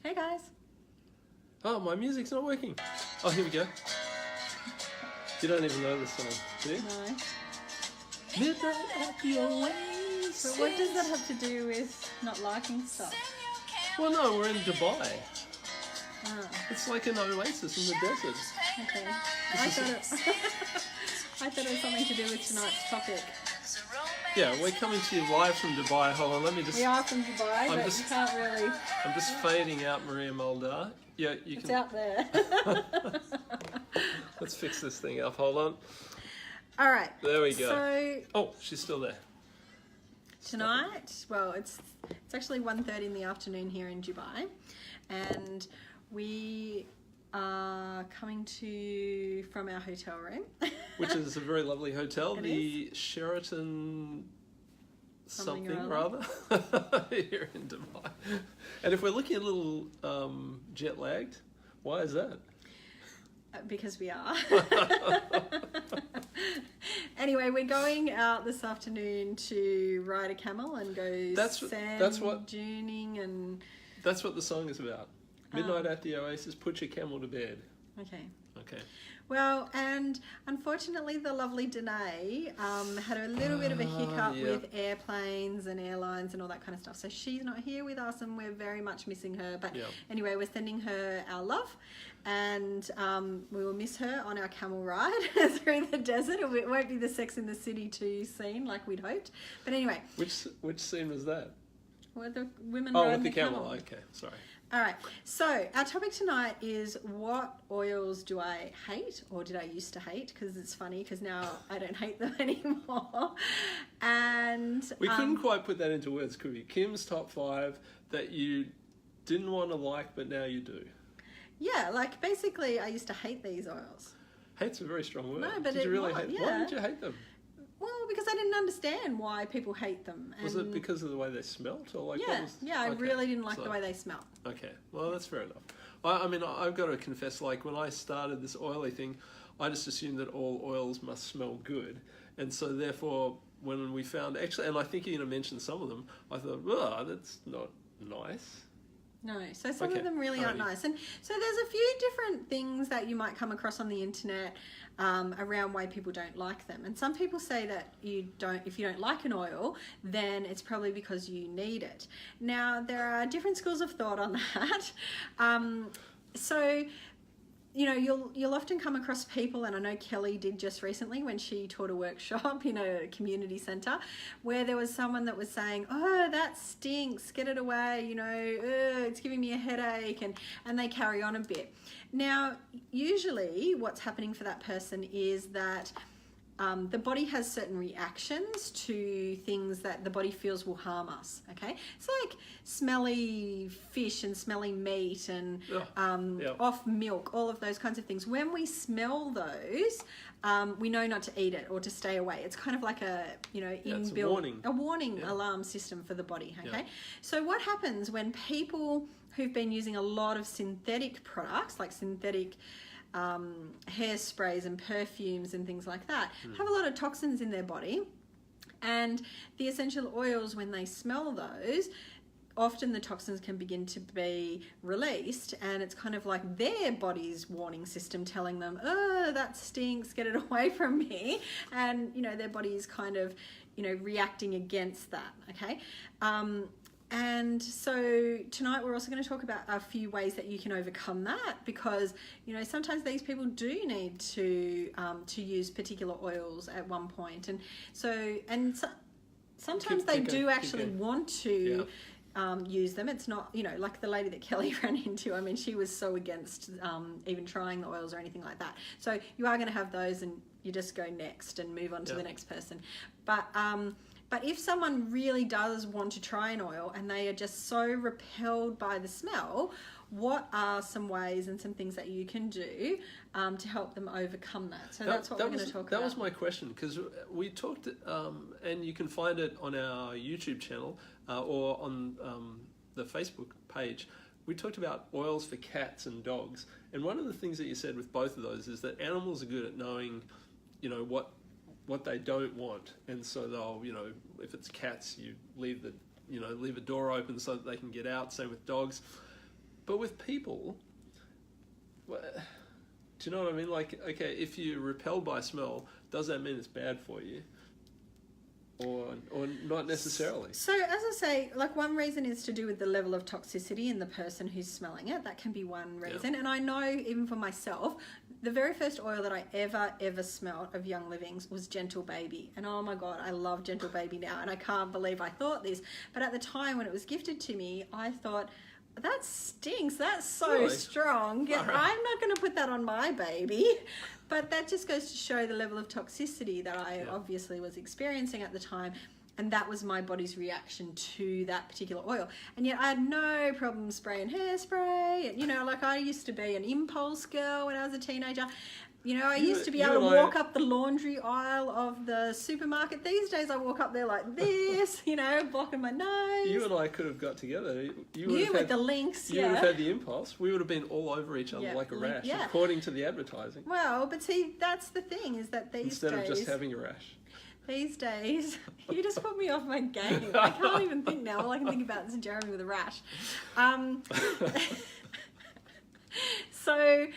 Hey guys. Oh, my music's not working. Oh, here we go. You don't even know this song, do you? No. Midnight at the Oasis. But what does that have to do with not liking stuff? Well, no, we're in Dubai. Ah, It's like an oasis in the desert. okay. I thought it was something to do with tonight's topic. Yeah, we're coming to you live from Dubai. Hold on, let me just... We are from Dubai, I'm but just- you can't really... I'm just fading out Maria Mulder. Yeah, you It's can... out there. Let's fix this thing up. Hold on. All right. There we go. So Oh, she's still there. tonight, well, it's actually 1:30 in the afternoon here in Dubai, and we are coming to you from our hotel room. Which is a very lovely hotel. It The Sheraton Something something or rather here in Dubai. And if we're looking a little jet lagged, why is that? Because we are. Anyway, we're going out this afternoon to ride a camel and go That's sand what- duning and... That's what the song is about. Midnight at the Oasis, put your camel to bed. Okay. Okay. Well, and unfortunately the lovely Danae had a little bit of a hiccup yeah. with airplanes and airlines and all that kind of stuff. So she's not here with us and we're very much missing her. But Yeah. anyway, we're sending her our love and we will miss her on our camel ride through the desert. It won't be the Sex in the City 2 scene like we'd hoped. But anyway, Which scene was that? were the women Oh, riding with the camel. camel. Okay, sorry. All right, so our topic tonight is what oils do I hate, or did I used to hate? Because it's funny, because now I don't hate them anymore. And We couldn't quite put that into words, could we? Kim's top 5 that you didn't want to like, but now you do. yeah, like basically, I used to hate these oils. Hate's a very strong word. No, but did you it really was, hate? yeah. Why did you hate them? Well, because I didn't understand why people hate them. And Was it because of the way they smelt, or like? what yeah, was- yeah, I okay, really didn't like so- the way they smell. Okay, well that's fair enough. I mean, I've got to confess, like when I started this oily thing, I just assumed that all oils must smell good, and so therefore, when we found actually, and I think you mentioned some of them, I thought, oh, that's not nice. No, so some Okay, of them really aren't alrighty. nice. And so there's a few different things that you might come across on the internet around why people don't like them. And some people say that if you don't like an oil, then it's probably because you need it. Now, there are different schools of thought on that. So, you know, you'll often come across people, and I know Kelly did just recently when she taught a workshop in a community centre, where there was someone that was saying, oh, that stinks, get it away, you know, it's giving me a headache, and they carry on a bit. Now, usually what's happening for that person is that the body has certain reactions to things that the body feels will harm us, okay? It's like smelly fish and smelly meat and Yeah. off milk, all of those kinds of things. When we smell those, we know not to eat it or to stay away. It's kind of like a, it's a inbuilt warning. Yeah. alarm system for the body, okay? Yeah. So what happens when people who've been using a lot of synthetic products, like synthetic hairsprays and perfumes and things like that, have a lot of toxins in their body, and the essential oils, when they smell those, often the toxins can begin to be released, and it's kind of like their body's warning system telling them, oh, that stinks, get it away from me. And their body is kind of reacting against that, okay? And so tonight we're also going to talk about a few ways that you can overcome that, because sometimes these people do need to use particular oils at one point, and sometimes they do actually want to use them. It's not like the lady that Kelly ran into. I mean, she was so against even trying the oils or anything like that. So you are going to have those, and you just go next and move on to the next person. But if someone really does want to try an oil and they are just so repelled by the smell, what are some ways and some things that you can do to help them overcome that? So that's what we're going to talk about. That was my question, because we talked, and you can find it on our YouTube channel or on the Facebook page. We talked about oils for cats and dogs. And one of the things that you said with both of those is that animals are good at knowing, what they don't want, and so they'll, if it's cats, you leave a door open so that they can get out. Same with dogs. But with people, do you know what I mean? Like, okay, if you're repelled by smell, does that mean it's bad for you? Or not necessarily. So as I say, like one reason is to do with the level of toxicity in the person who's smelling it. That can be one reason. And I know even for myself, the very first oil that I ever smelled of Young Living's was Gentle Baby. And oh my God, I love Gentle Baby now. And I can't believe I thought this. But at the time when it was gifted to me, I thought, that stinks. That's so Really? strong. Yeah, Alright. I'm not going to put that on my baby. But that just goes to show the level of toxicity that I obviously was experiencing at the time. And that was my body's reaction to that particular oil. And yet I had no problem spraying hairspray. And, you know, like I used to be an impulse girl when I was a teenager. You know, I used to be able to walk up the laundry aisle of the supermarket. These days I walk up there like this, you know, blocking my nose. You and I could have got together. You with the links, You would have had the impulse. We would have been all over each other like a rash, yeah. according to the advertising. Well, but see, that's the thing, is that these Instead days... of just having a rash. These days, you just put me off my game. I can't even think now. All I can think about is Jeremy with a rash. So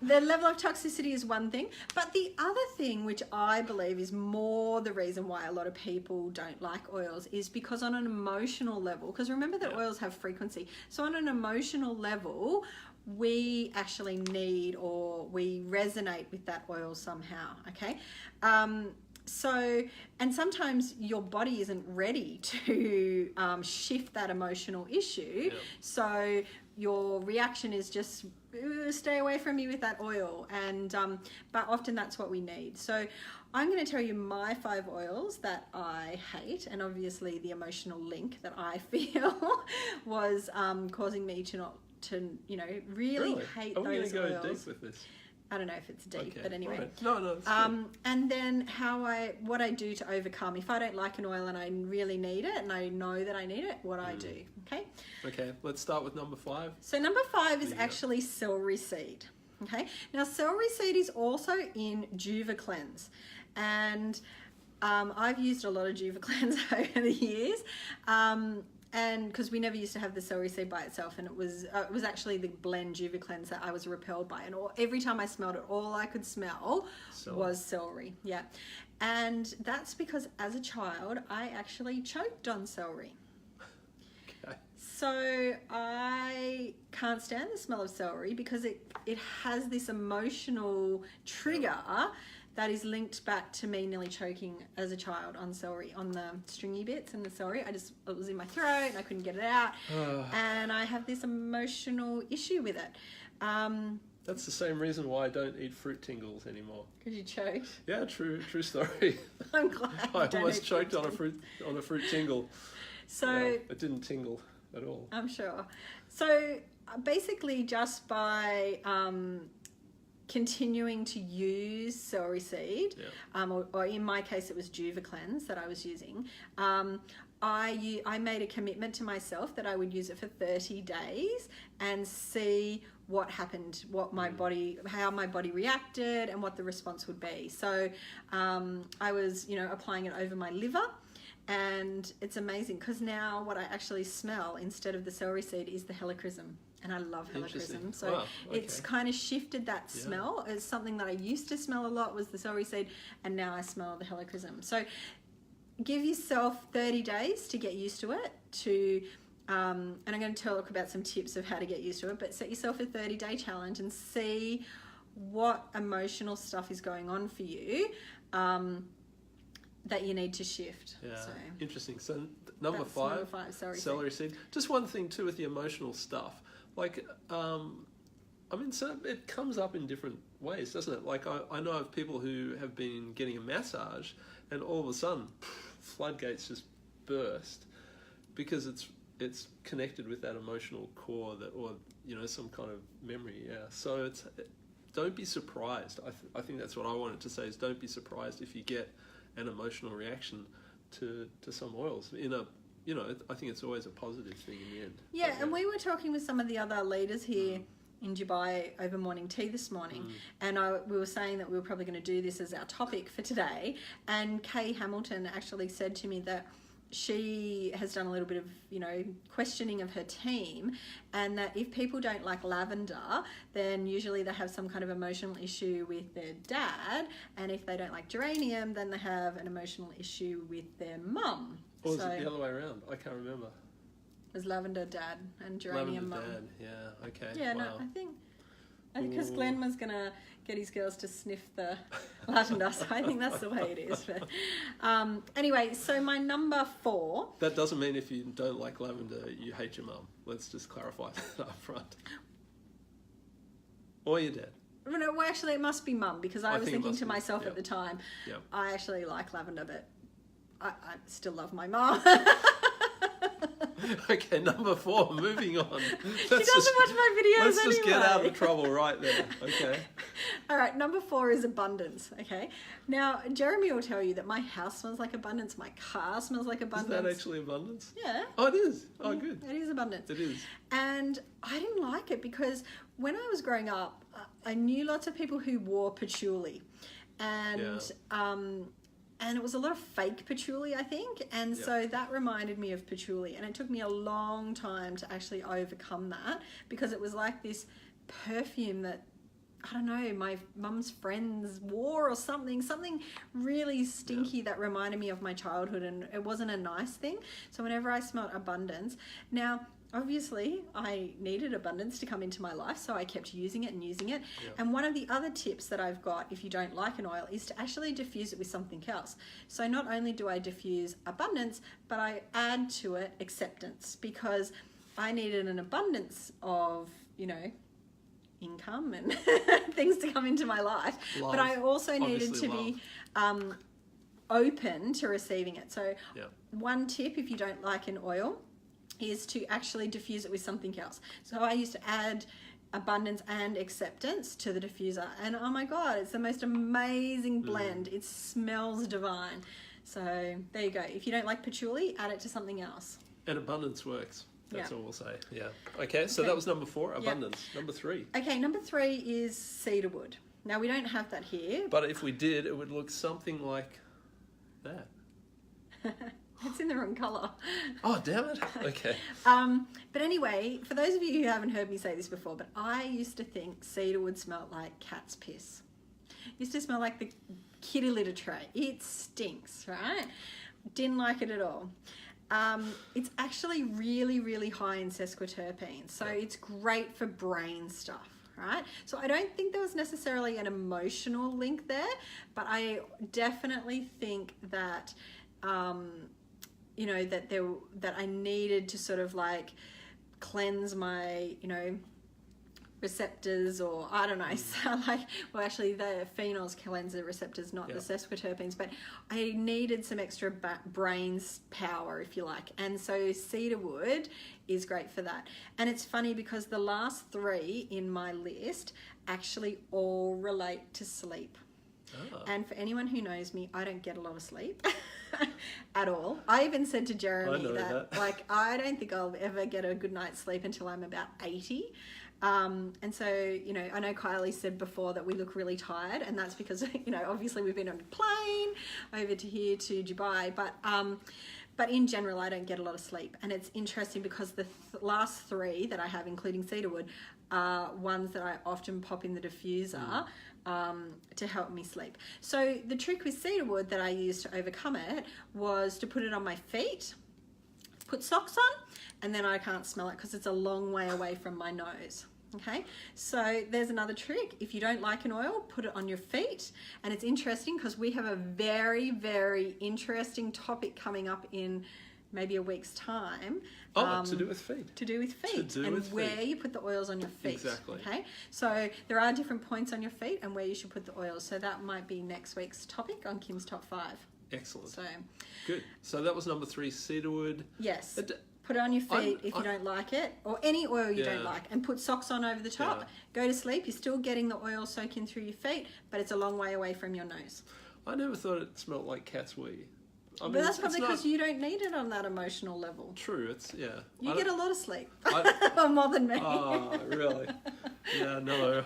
the level of toxicity is one thing. But the other thing, which I believe is more the reason why a lot of people don't like oils, is because on an emotional level, because remember that oils have frequency. So on an emotional level, we actually need, or we resonate with that oil somehow, okay? So, and sometimes your body isn't ready to shift that emotional issue. Yeah. So your reaction is just stay away from me with that oil. And but often that's what we need. So I'm going to tell you my 5 oils that I hate, and obviously the emotional link that I feel was causing me to not, to, you know, really hate those oils. Are we going to go deep with this? I don't know if it's deep, Okay, but anyway. right. No, it's good. And then what I do to overcome, if I don't like an oil and I really need it and I know that I need it, what I do, okay? Okay, let's start with number 5. So number 5 is actually celery seed, okay? Now celery seed is also in Juva Cleanse, and I've used a lot of Juva Cleanse over the years. And because we never used to have the celery seed by itself, and it was actually the blend Juva Cleanse that I was repelled by, and every time I smelled it, all I could smell was celery. Yeah, and that's because as a child I actually choked on celery. Okay. So I can't stand the smell of celery because it has this emotional trigger that is linked back to me nearly choking as a child on celery, on the stringy bits and the celery. It was in my throat and I couldn't get it out. And I have this emotional issue with it. That's the same reason why I don't eat fruit tingles anymore. Because you choked? Yeah, true story. I'm glad. I almost choked on a fruit tingle. So it didn't tingle at all. I'm sure. So basically just by continuing to use celery seed, or in my case it was Juva Cleanse that I was using, I made a commitment to myself that I would use it for 30 days and see what happened, what my body, how my body reacted and what the response would be. So I was, you know, applying it over my liver, and it's amazing because now what I actually smell instead of the celery seed is the helichrysum. And I love helichrysum. So it's kind of shifted that smell. It's something that I used to smell a lot was the celery seed, and now I smell the helichrysum. So give yourself 30 days to get used to it, and I'm going to talk about some tips of how to get used to it, but set yourself a 30-day challenge and see what emotional stuff is going on for you that you need to shift. Yeah, so interesting. So number 5, celery seed. Just one thing too with the emotional stuff. Like, I mean, so it comes up in different ways, doesn't it? Like, I know of people who have been getting a massage, and all of a sudden, floodgates just burst because it's connected with that emotional core or you know, some kind of memory. Yeah. So don't be surprised. I think that's what I wanted to say is don't be surprised if you get an emotional reaction to some oils in a. You know, I think it's always a positive thing in the end. Yeah, and we were talking with some of the other leaders here in Dubai over morning tea this morning, and we were saying that we were probably going to do this as our topic for today, and Kay Hamilton actually said to me that she has done a little bit of, questioning of her team, and that if people don't like lavender, then usually they have some kind of emotional issue with their dad, and if they don't like geranium, then they have an emotional issue with their mum. Or is it the other way around? I can't remember. It was lavender dad and geranium mum. Lavender dad, yeah, okay. Yeah, wow. no, I think because Glenn was going to get his girls to sniff the lavender, so I think that's the way it is. But anyway, so my number 4. That doesn't mean if you don't like lavender, you hate your mum. Let's just clarify that up front. Or your dad. No, well, actually, it must be mum, because I was think it thinking must to be, myself yeah. at the time, Yeah. I actually like lavender, but I still love my mum. Okay, number 4, moving on. She doesn't watch my videos Let's just get out anyway. of trouble right there, okay? All right, number 4 is abundance, okay? Now, Jeremy will tell you that my house smells like abundance, my car smells like Is abundance. that actually abundance? Yeah. Oh, it is? Oh, good. It is abundance. It is. And I didn't like it because when I was growing up, I knew lots of people who wore patchouli. And it was a lot of fake patchouli, I think. And Yep. so that reminded me of patchouli. And it took me a long time to actually overcome that, because it was like this perfume that, I don't know, my mum's friends wore or something really stinky that reminded me of my childhood, and it wasn't a nice thing. So whenever I smelled abundance, now obviously I needed abundance to come into my life, so I kept using it. Yeah. And one of the other tips that I've got, if you don't like an oil, is to actually diffuse it with something else. So not only do I diffuse abundance, but I add to it acceptance, because I needed an abundance of, income and things to come into my life. Love. But I also needed Obviously to be open to receiving it. So Yeah. one tip, if you don't like an oil, is to actually diffuse it with something else. So I used to add abundance and acceptance to the diffuser, and oh my god, it's the most amazing blend. It smells divine. So there you go. If you don't like patchouli, add it to something else. And abundance works. That's Yeah. all we'll say. Yeah. Okay, so Okay. that was number 4, abundance. Number 3. Okay, number 3 is cedarwood. Now we don't have that here. But if we did, it would look something like that. It's in the wrong colour. Oh, damn it. Okay. But anyway, for those of you who haven't heard me say this before, but I used to think cedarwood smelled like cat's piss. It used to smell like the kitty litter tray. It stinks, right? Didn't like it at all. It's actually really, really high in sesquiterpenes, so it's great for brain stuff. Right? So I don't think there was necessarily an emotional link there, but I definitely think that that I needed to sort of like cleanse my, receptors, or I don't know, so actually the phenols cleanse the receptors, not the sesquiterpenes, but I needed some extra brains power, if you like, and so cedarwood is great for that. And it's funny because the last 3 in my list actually all relate to sleep. Ah. And for anyone who knows me, I don't get a lot of sleep at all. I even said to Jeremy that I don't think I'll ever get a good night's sleep until I'm about 80. And so, I know Kylie said before that we look really tired, and that's because, obviously we've been on a plane over to here to Dubai, but in general, I don't get a lot of sleep. And it's interesting because the last 3 that I have, including cedarwood, are ones that I often pop in the diffuser to help me sleep. So the trick with cedarwood that I used to overcome it was to put it on my feet, put socks on, and then I can't smell it because it's a long way away from my nose. Okay, so there's another trick. If you don't like an oil, put it on your feet. And it's interesting because we have a very, very interesting topic coming up in maybe a week's time. To do with feet. To do with feet. To do and with where feet. you put the oils on your feet. Exactly. Okay, so there are different points on your feet and where you should put the oils. So that might be next week's topic on Kim's Top 5. Excellent. So Good. So that was number 3, cedarwood. yes. Put it on your feet if you I'm- don't like it, or any oil you don't Yeah. like, and put socks on over the top. Yeah. Go to sleep. You're still getting the oil soaking through your feet, but it's a long way away from your nose. I never thought it smelled like cat's wee. I mean, But that's it's probably not because you don't need it on that emotional level. true. It's You get a lot of sleep, I- or more than me. Oh, really? Yeah, no.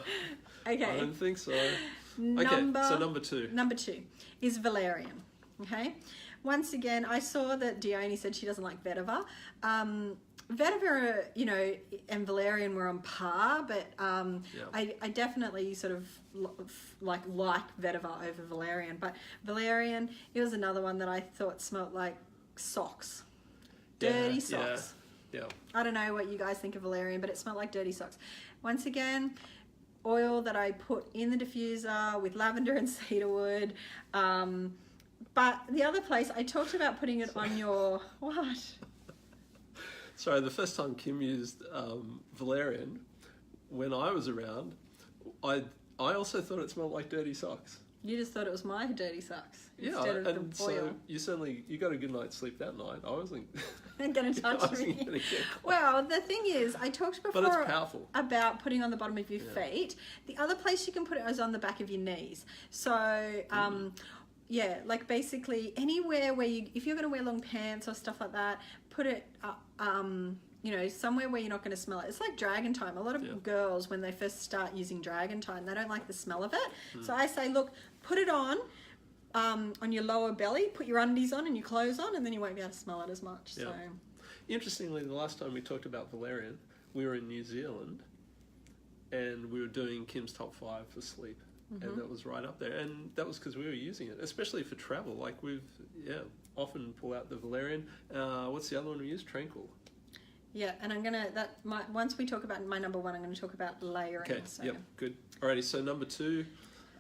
I Okay. don't think so. Number Okay, so number 2. Number 2 is valerian. Okay. once again, I saw that Dione said she doesn't like vetiver. Vetiver, you know, and valerian were on par, but I definitely sort of like vetiver over valerian. But valerian, it was another one that I thought smelled like socks, dirty socks. Yeah. I don't know what you guys think of valerian, but it smelled like dirty socks. Once again, oil that I put in the diffuser with lavender and cedarwood. But the other place, I talked about putting it on your... What? Sorry, the first time Kim used valerian, when I was around, I also thought it smelled like dirty socks. You just thought it was my dirty socks Yeah, instead of and the oil. so you got a good night's sleep that night. I wasn't going to touch me. Gonna get Well, the thing is, I talked before but it's powerful. about putting on the bottom of your feet. The other place you can put it is on the back of your knees. So, yeah, like basically anywhere where if you're going to wear long pants or stuff like that, put it you know, somewhere where you're not going to smell it. It's like Dragon Time. A lot of girls, when they first start using Dragon Time, they don't like the smell of it. So I say, look, put it on your lower belly, put your undies on and your clothes on, and then you won't be able to smell it as much. Yeah. So, interestingly, the last time we talked about valerian, we were in New Zealand, and we were doing Kim's top 5 for sleep. And that was right up there, and that was because we were using it, especially for travel. Like we've often pull out the valerian. What's the other one we use? Tranquil. Yeah, and I'm gonna once we talk about my number 1, I'm gonna talk about layering. Okay. So. Yep. Good. Alrighty. So number 2.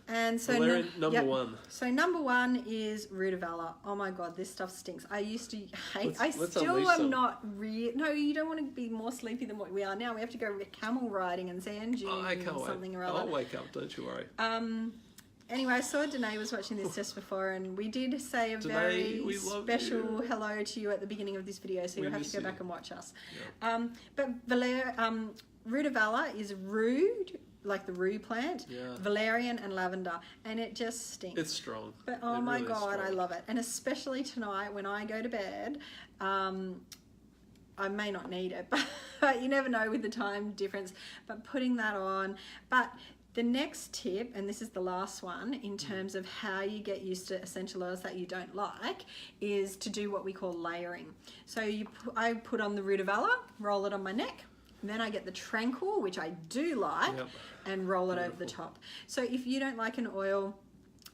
And so valerian, number 1. So number 1 is Rudavella. Oh my god, this stuff stinks. I used to hate. Let's still am not real. No, you don't want to be more sleepy than what we are now. We have to go camel riding and sand dunes I can't and something wait. or other. I'll wake up. Don't you worry. Anyway, I saw Danae was watching this just before, and we did say a Danae, very special hello to you at the beginning of this video, so you'll have to go back and watch us. Yeah. But Rudavella is rude, like the rue plant, valerian and lavender, and it just stinks. It's strong. But oh my god, I love it. And especially tonight when I go to bed, I may not need it, but you never know with the time difference. But putting that on, but the next tip, and this is the last one in terms of how you get used to essential oils that you don't like, is to do what we call layering. So I put on the Rudavella, roll it on my neck, and then I get the Tranquil, which I do like, and roll it over the top. So if you don't like an oil,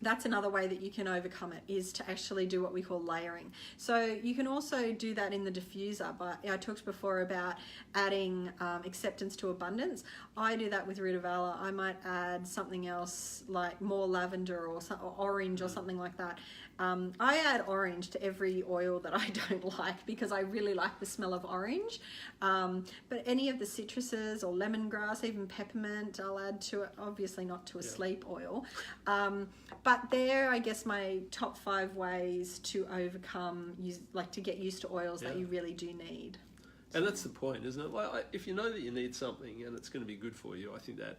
that's another way that you can overcome it, is to actually do what we call layering. So you can also do that in the diffuser, but I talked before about adding acceptance to abundance. I do that with Rudavella. I might add something else like more lavender or orange or something like that. I add orange to every oil that I don't like because I really like the smell of orange. But any of the citruses or lemongrass, even peppermint, I'll add to it. Obviously not to a sleep oil. But they're, I guess, my top 5 ways to overcome, like to get used to oils that you really do need. And that's the point, isn't it? Like, if you know that you need something and it's going to be good for you, I think that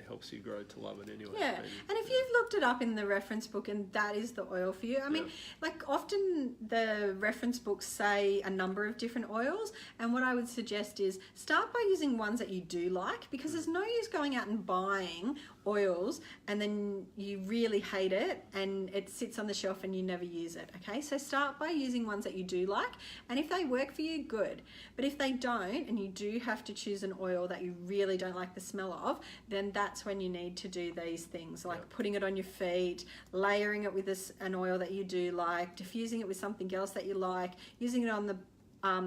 helps you grow to love it anyway. Yeah, and if you've looked it up in the reference book and that is the oil for you, I mean, like often the reference books say a number of different oils, and what I would suggest is start by using ones that you do like, because there's no use going out and buying oils and then you really hate it and it sits on the shelf and you never use it. Okay, so start by using ones that you do like, and if they work for you, good. But if they don't and you do have to choose an oil that you really don't like the smell of, then that's when you need to do these things, like putting it on your feet, layering it with an oil that you do like, diffusing it with something else that you like, using it on the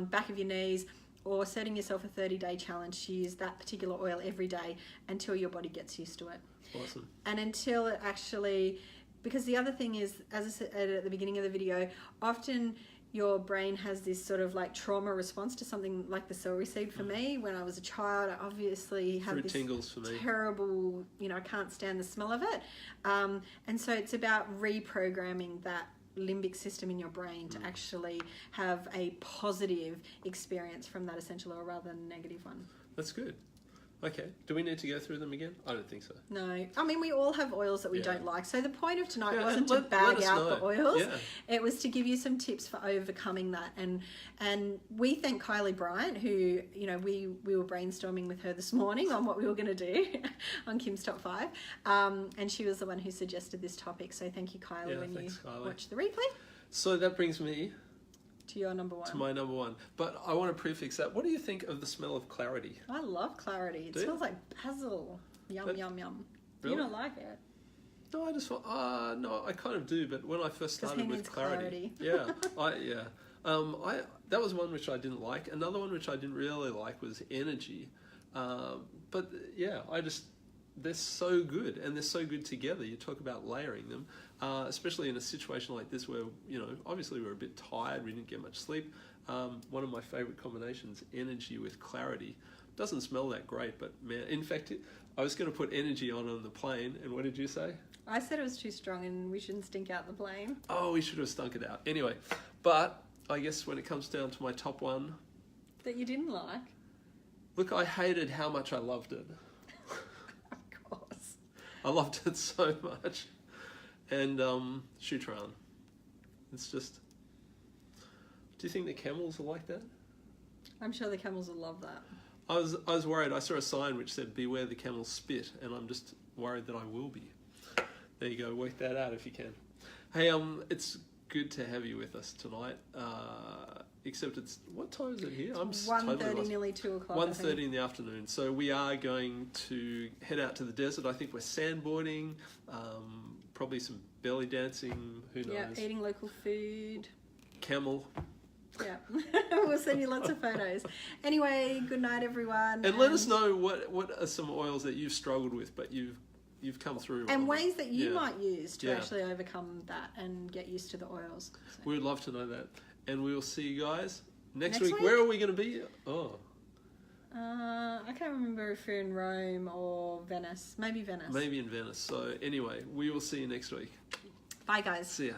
back of your knees, or setting yourself a 30-day challenge to use that particular oil every day until your body gets used to it. Awesome. And until it actually, because the other thing is, as I said at the beginning of the video, often your brain has this sort of like trauma response to something like the celery seed. For me, when I was a child, I obviously had Fruit this tingles for me. terrible, I can't stand the smell of it. And so it's about reprogramming that limbic system in your brain to actually have a positive experience from that essential oil rather than a negative one. That's good. Okay, do we need to go through them again? I don't think so. No, I mean we all have oils that we don't like. So the point of tonight wasn't to let bag us out know. the oils. Yeah. It was to give you some tips for overcoming that. And we thank Kylie Bryant, who we were brainstorming with her this morning on what we were going to do on Kim's Top 5, and she was the one who suggested this topic. So thank you, Kylie, when you thanks, Kylie. watch the replay. So that brings me To your number one. to my number one. But I want to prefix that. What do you think of the smell of clarity? I love clarity. It Do you? smells like basil. Yum, That- yum, yum. Really? You don't like it? No, I just thought, no, I kind of do. But when I first 'Cause started he with needs clarity, that was one which I didn't like. Another one which I didn't really like was energy. But yeah, they're so good, and they're so good together. You talk about layering them, especially in a situation like this where, obviously we're a bit tired, we didn't get much sleep. One of my favorite combinations, energy with clarity. Doesn't smell that great, but man, in fact, I was going to put energy on the plane, and what did you say? I said it was too strong and we shouldn't stink out the plane. Oh, we should have stunk it out. Anyway, but I guess when it comes down to my top one, That you didn't like? look, I hated how much I loved it. Of course. I loved it so much. And Shutran. It's just... Do you think the camels are like that? I'm sure the camels will love that. I was worried. I saw a sign which said, "Beware the camel spit," and I'm just worried that I will be. There you go. Work that out if you can. Hey, it's good to have you with us tonight. Except it's... What time is it here? I'm 1:30, totally lost. nearly 2 o'clock. 1:30 in the afternoon. So we are going to head out to the desert. I think we're sandboarding, probably some belly dancing, who knows. Yeah, eating local food. Camel. Yeah. We'll send you lots of photos. Anyway, good night, everyone. And let us know what are some oils that you've struggled with, but you've come through. And on. ways that you Yeah. might use to Yeah. actually overcome that and get used to the oils. So. We would love to know that. And we will see you guys next Next week. week? Where are we going to be? Oh, I can't remember if we're in Rome or Venice. Maybe Venice. maybe in Venice. So anyway, we will see you next week. Bye, guys. See ya.